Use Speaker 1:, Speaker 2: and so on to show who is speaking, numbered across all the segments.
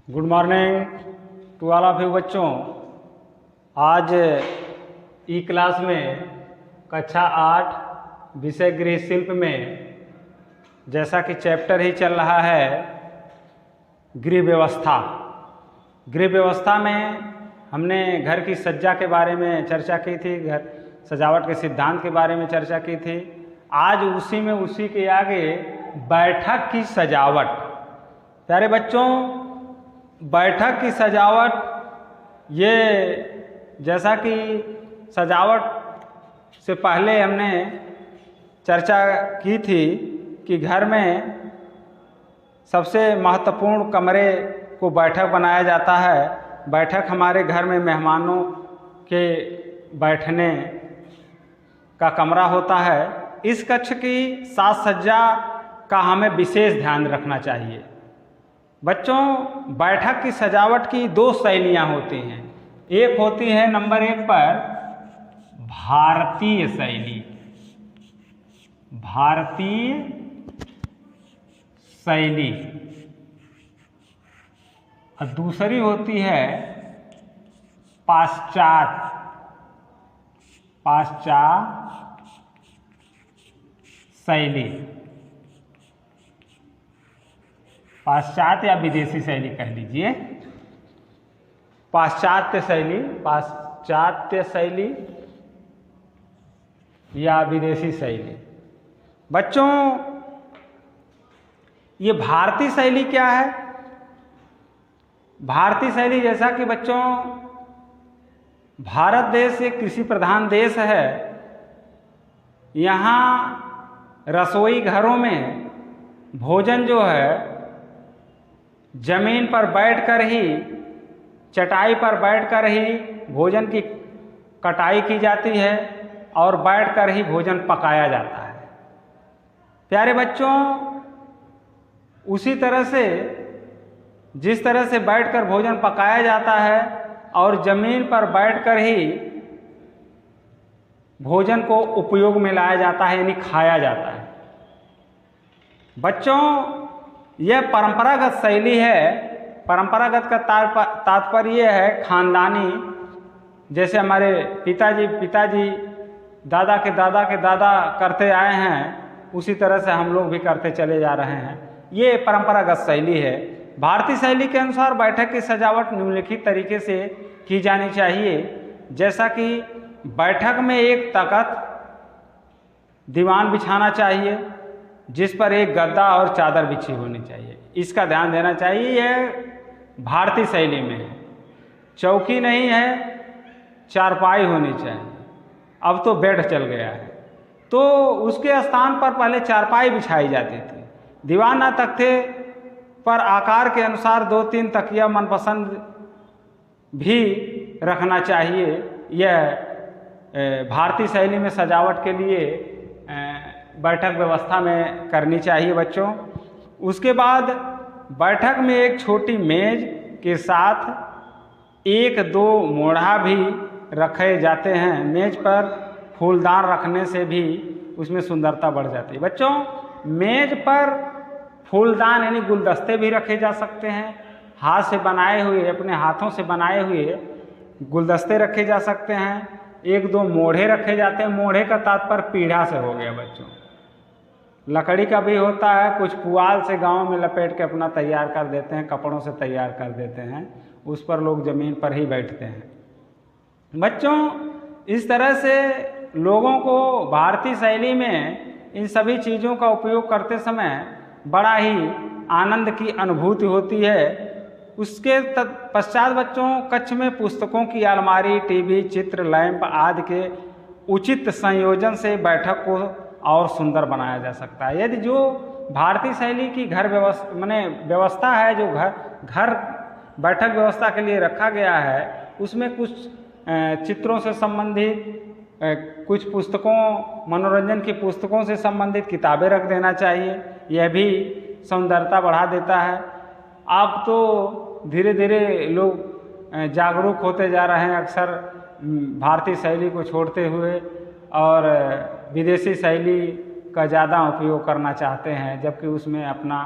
Speaker 1: Good morning to all of you बच्चों। आज ई class में कक्षा 8 विषय गृह शिल्प में जैसा कि चैप्टर ही चल रहा है गृह व्यवस्था। गृह व्यवस्था में हमने घर की सज्जा के बारे में चर्चा की थी, घर सजावट के सिद्धांत के बारे में चर्चा की थी। आज उसी के आगे बैठक की सजावट। प्यारे बच्चों, बैठक की सजावट, ये जैसा कि सजावट से पहले हमने चर्चा की थी कि घर में सबसे महत्वपूर्ण कमरे को बैठक बनाया जाता है। बैठक हमारे घर में मेहमानों के बैठने का कमरा होता है। इस कक्ष की साज सज्जा का हमें विशेष ध्यान रखना चाहिए। बच्चों, बैठक की सजावट की दो शैलियाँ होती हैं। एक होती है नंबर 1 पर भारतीय शैली, भारतीय शैली, और दूसरी होती है पाश्चात्य शैली, पाश्चात्य या विदेशी शैली कह लीजिए। पाश्चात्य शैली या विदेशी शैली। बच्चों, ये भारतीय शैली क्या है? भारतीय शैली, जैसा कि बच्चों भारत देश एक कृषि प्रधान देश है। यहाँ रसोई घरों में भोजन जो है जमीन पर बैठकर ही, चटाई पर बैठकर ही भोजन की कटाई की जाती है और बैठकर ही भोजन पकाया जाता है। प्यारे बच्चों, उसी तरह से जिस तरह से बैठकर भोजन पकाया जाता है और जमीन पर बैठकर ही भोजन को उपयोग में लाया जाता है, यानी खाया जाता है। बच्चों, यह परंपरागत शैली है। परंपरागत का तात्पर्य है खानदानी। जैसे हमारे पिताजी दादा के दादा करते आए हैं, उसी तरह से हम लोग भी करते चले जा रहे हैं। ये परंपरागत शैली है। भारतीय शैली के अनुसार बैठक की सजावट निम्नलिखित तरीके से की जानी चाहिए। जैसा कि बैठक में एक तख्त दीवान बिछाना चाहिए, जिस पर एक गद्दा और चादर बिछी होनी चाहिए। इसका ध्यान देना चाहिए। यह भारतीय शैली में है। चौकी नहीं है, चारपाई होनी चाहिए। अब तो बेड चल गया है, तो उसके स्थान पर पहले चारपाई बिछाई जाती थी। दीवान या तख्ते पर आकार के अनुसार 2-3 तकिया मनपसंद भी रखना चाहिए। यह भारतीय शैली में सजावट के लिए बैठक व्यवस्था में करनी चाहिए बच्चों। उसके बाद बैठक में एक छोटी मेज के साथ 1-2 मोढ़ा भी रखे जाते हैं। मेज पर फूलदान रखने से भी उसमें सुंदरता बढ़ जाती है। बच्चों, मेज पर फूलदान यानी गुलदस्ते भी रखे जा सकते हैं। हाथ से बनाए हुए, अपने हाथों से बनाए हुए गुलदस्ते रखे जा सकते हैं। 1-2 मोढ़े रखे जाते हैं। मोढ़े का तात्पर्य पीढ़ा से हो गया बच्चों। लकड़ी का भी होता है, कुछ पुआल से गांव में लपेट के अपना तैयार कर देते हैं, कपड़ों से तैयार कर देते हैं। उस पर लोग ज़मीन पर ही बैठते हैं। बच्चों, इस तरह से लोगों को भारतीय शैली में इन सभी चीज़ों का उपयोग करते समय बड़ा ही आनंद की अनुभूति होती है। उसके पश्चात बच्चों, कक्ष में पुस्तकों की अलमारी, टीवी, चित्र, लैंप आदि के उचित संयोजन से बैठक को और सुंदर बनाया जा सकता है। यदि जो भारतीय शैली की घर व्यवस्था है, जो घर बैठक व्यवस्था के लिए रखा गया है, उसमें कुछ चित्रों से संबंधित, कुछ पुस्तकों, मनोरंजन की पुस्तकों से संबंधित किताबें रख देना चाहिए। यह भी सौंदर्यता बढ़ा देता है। अब तो धीरे धीरे लोग जागरूक होते जा रहे हैं, अक्सर भारतीय शैली को छोड़ते हुए और विदेशी शैली का ज़्यादा उपयोग करना चाहते हैं, जबकि उसमें अपना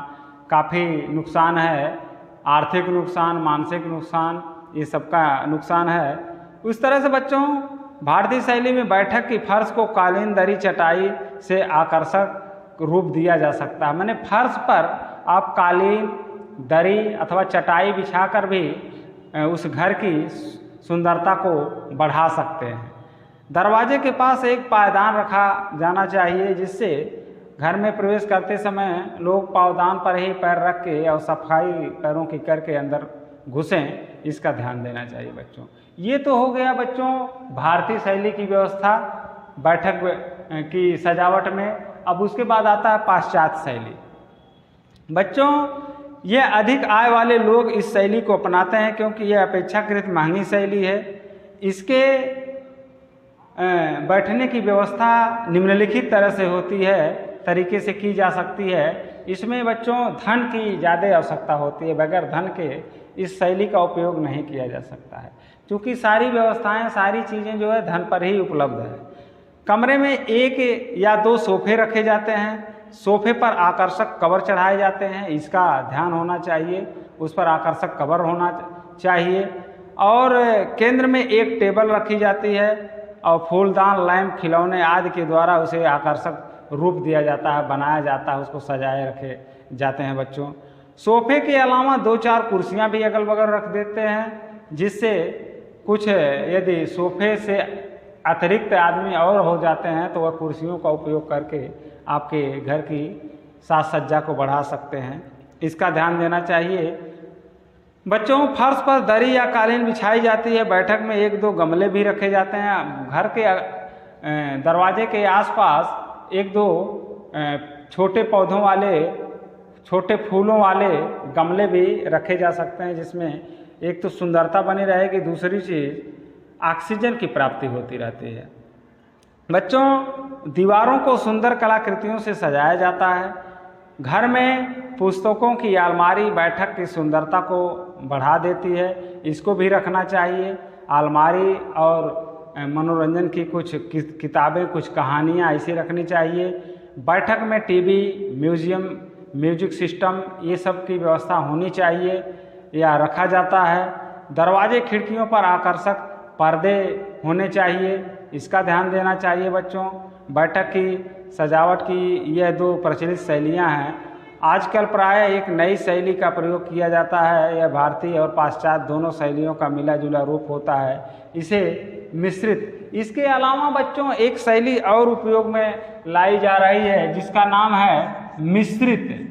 Speaker 1: काफ़ी नुकसान है। आर्थिक नुकसान, मानसिक नुकसान, ये सबका नुकसान है। उस तरह से बच्चों भारतीय शैली में बैठक की फर्श को कालीन, दरी, चटाई से आकर्षक रूप दिया जा सकता है। मैंने फर्श पर आप कालीन, दरी अथवा चटाई बिछाकर भी उस घर की सुंदरता को बढ़ा सकते हैं। दरवाजे के पास एक पायदान रखा जाना चाहिए जिससे घर में प्रवेश करते समय लोग पावदान पर ही पैर रख के और सफाई पैरों की करके अंदर घुसें, इसका ध्यान देना चाहिए बच्चों। ये तो हो गया बच्चों भारतीय शैली की व्यवस्था बैठक की सजावट में। अब उसके बाद आता है पाश्चात्य शैली। बच्चों ये अधिक आय वाले लोग इस शैली को अपनाते हैं क्योंकि यह अपेक्षाकृत महंगी शैली है। इसके बैठने की व्यवस्था निम्नलिखित तरह से होती है, तरीके से की जा सकती है। इसमें बच्चों धन की ज़्यादा आवश्यकता होती है, बगैर धन के इस शैली का उपयोग नहीं किया जा सकता है क्योंकि सारी व्यवस्थाएं, सारी चीज़ें जो है धन पर ही उपलब्ध है। कमरे में 1 या 2 सोफे रखे जाते हैं, सोफे पर आकर्षक कवर चढ़ाए जाते हैं, इसका ध्यान होना चाहिए, उस पर आकर्षक कवर होना चाहिए। और केंद्र में एक टेबल रखी जाती है और फूलदान, लैंप, खिलौने आदि के द्वारा उसे आकर्षक रूप दिया जाता है, बनाया जाता है, उसको सजाए रखे जाते हैं बच्चों। सोफे के अलावा 2-4 कुर्सियां भी अगल बगल रख देते हैं जिससे कुछ यदि सोफे से अतिरिक्त आदमी और हो जाते हैं तो वह कुर्सियों का उपयोग करके आपके घर की साज सज्जा को बढ़ा सकते हैं, इसका ध्यान देना चाहिए। बच्चों फर्श पर दरी या कालीन बिछाई जाती है। बैठक में 1-2 गमले भी रखे जाते हैं। घर के दरवाजे के आसपास 1-2 छोटे पौधों वाले, छोटे फूलों वाले गमले भी रखे जा सकते हैं जिसमें एक तो सुंदरता बनी रहेगी, दूसरी चीज़ ऑक्सीजन की प्राप्ति होती रहती है। बच्चों दीवारों को सुंदर कलाकृतियों से सजाया जाता है। घर में पुस्तकों की अलमारी बैठक की सुंदरता को बढ़ा देती है, इसको भी रखना चाहिए। अलमारी और मनोरंजन की कुछ किताबें, कुछ कहानियाँ ऐसी रखनी चाहिए। बैठक में टीवी, म्यूजियम, म्यूजिक सिस्टम, ये सब की व्यवस्था होनी चाहिए या रखा जाता है। दरवाजे खिड़कियों पर आकर्षक पर्दे होने चाहिए, इसका ध्यान देना चाहिए बच्चों। बैठक की सजावट की यह 2 प्रचलित शैलियाँ हैं। आजकल प्राय एक नई शैली का प्रयोग किया जाता है, यह भारतीय और पाश्चात्य दोनों शैलियों का मिला जुला रूप होता है, इसे मिश्रित। इसके अलावा बच्चों एक शैली और उपयोग में लाई जा रही है जिसका नाम है मिश्रित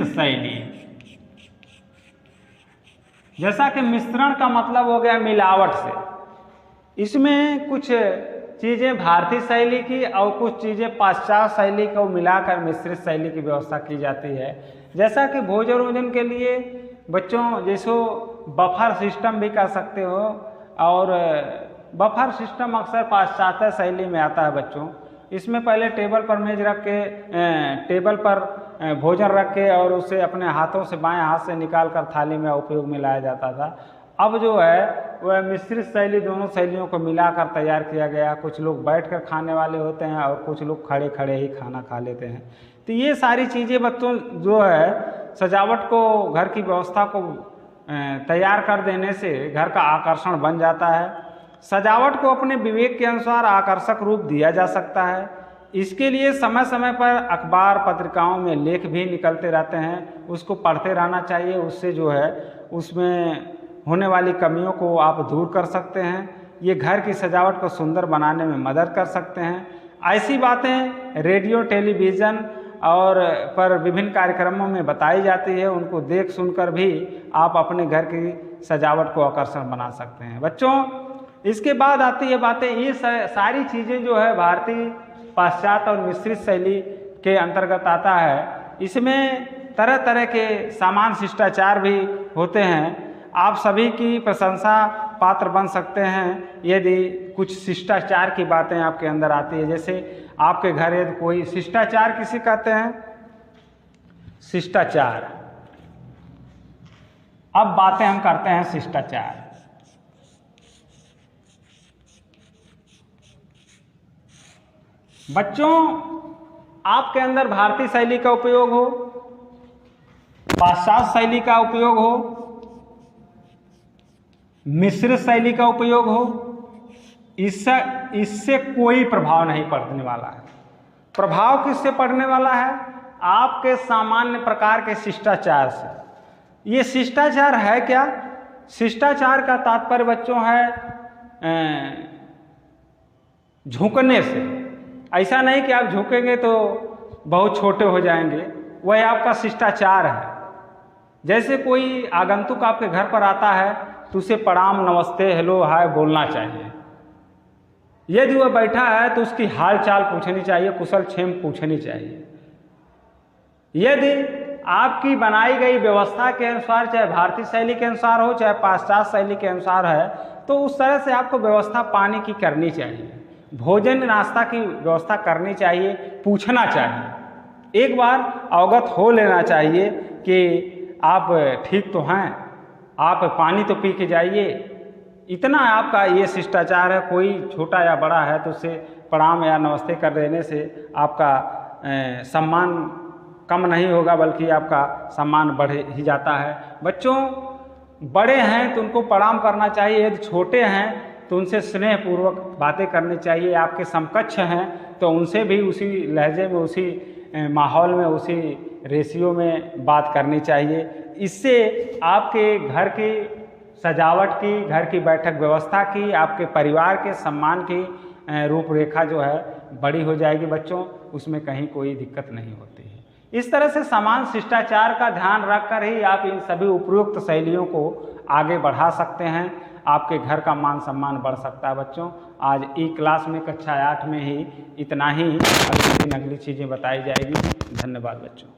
Speaker 1: शैली। जैसा कि मिश्रण का मतलब हो गया मिलावट से, इसमें कुछ चीज़ें भारतीय शैली की और कुछ चीज़ें पाश्चात्य शैली को मिलाकर मिश्रित शैली की व्यवस्था की जाती है। जैसा कि भोजन के लिए बच्चों जैसो बफर सिस्टम भी कर सकते हो, और बफर सिस्टम अक्सर पाश्चात्य शैली में आता है बच्चों। इसमें पहले टेबल पर मेज रख के, टेबल पर भोजन रख के और उसे अपने हाथों से, बाएं हाथ से निकाल कर थाली में उपयोग में लाया जाता था। अब जो है वह मिश्रित शैली, दोनों शैलियों को मिलाकर तैयार किया गया। कुछ लोग बैठकर खाने वाले होते हैं और कुछ लोग खड़े खड़े ही खाना खा लेते हैं। तो ये सारी चीज़ें बच्चों जो है सजावट को, घर की व्यवस्था को तैयार कर देने से घर का आकर्षण बन जाता है। सजावट को अपने विवेक के अनुसार आकर्षक रूप दिया जा सकता है। इसके लिए समय समय पर अखबार, पत्रिकाओं में लेख भी निकलते रहते हैं, उसको पढ़ते रहना चाहिए। उससे जो है उसमें होने वाली कमियों को आप दूर कर सकते हैं। ये घर की सजावट को सुंदर बनाने में मदद कर सकते हैं। ऐसी बातें रेडियो, टेलीविज़न और पर विभिन्न कार्यक्रमों में बताई जाती है, उनको देख सुनकर भी आप अपने घर की सजावट को आकर्षण बना सकते हैं बच्चों। इसके बाद आती है बातें, ये सारी चीज़ें जो है भारतीय, पाश्चात्य और मिश्रित शैली के अंतर्गत आता है। इसमें तरह तरह के सामान शिष्टाचार भी होते हैं। आप सभी की प्रशंसा पात्र बन सकते हैं यदि कुछ शिष्टाचार की बातें आपके अंदर आती है। जैसे आपके घर यदि कोई शिष्टाचार किसे कहते हैं, शिष्टाचार। अब बातें हम करते हैं शिष्टाचार। बच्चों आपके अंदर भारतीय शैली का उपयोग हो, पाश्चात्य शैली का उपयोग हो, मिश्रित शैली का उपयोग हो, इससे कोई प्रभाव नहीं पड़ने वाला है। प्रभाव किससे पड़ने वाला है? आपके सामान्य प्रकार के शिष्टाचार से। ये शिष्टाचार है क्या? शिष्टाचार का तात्पर्य बच्चों है झुकने से। ऐसा नहीं कि आप झुकेंगे तो बहुत छोटे हो जाएंगे, वह आपका शिष्टाचार है। जैसे कोई आगंतुक आपके घर पर आता है तो उसे प्रणाम, नमस्ते, हेलो, हाय बोलना चाहिए। यदि वह बैठा है तो उसकी हाल चाल पूछनी चाहिए, कुशल क्षेम पूछनी चाहिए। यदि आपकी बनाई गई व्यवस्था के अनुसार, चाहे भारतीय शैली के अनुसार हो चाहे पाश्चात्य शैली के अनुसार है, तो उस तरह से आपको व्यवस्था पानी की करनी चाहिए, भोजन नाश्ता की व्यवस्था करनी चाहिए, पूछना चाहिए, एक बार अवगत हो लेना चाहिए कि आप ठीक तो हैं, आप पानी तो पी के जाइए। इतना आपका ये शिष्टाचार है। कोई छोटा या बड़ा है तो उससे प्रणाम या नमस्ते कर देने से आपका सम्मान कम नहीं होगा, बल्कि आपका सम्मान बढ़ ही जाता है। बच्चों, बड़े हैं तो उनको प्रणाम करना चाहिए, यदि छोटे हैं तो उनसे स्नेहपूर्वक बातें करनी चाहिए। आपके समकक्ष हैं तो उनसे भी उसी लहजे में, उसी माहौल में, उसी रेशियो में बात करनी चाहिए। इससे आपके घर की सजावट की, घर की बैठक व्यवस्था की, आपके परिवार के सम्मान की रूपरेखा जो है बड़ी हो जाएगी बच्चों, उसमें कहीं कोई दिक्कत नहीं होती है। इस तरह से समान शिष्टाचार का ध्यान रखकर ही आप इन सभी उपयुक्त शैलियों को आगे बढ़ा सकते हैं। आपके घर का मान सम्मान बढ़ सकता है बच्चों। आज ई क्लास में कक्षा 8 में ही इतना ही, अगली चीज़ें बताई जाएगी। धन्यवाद बच्चों।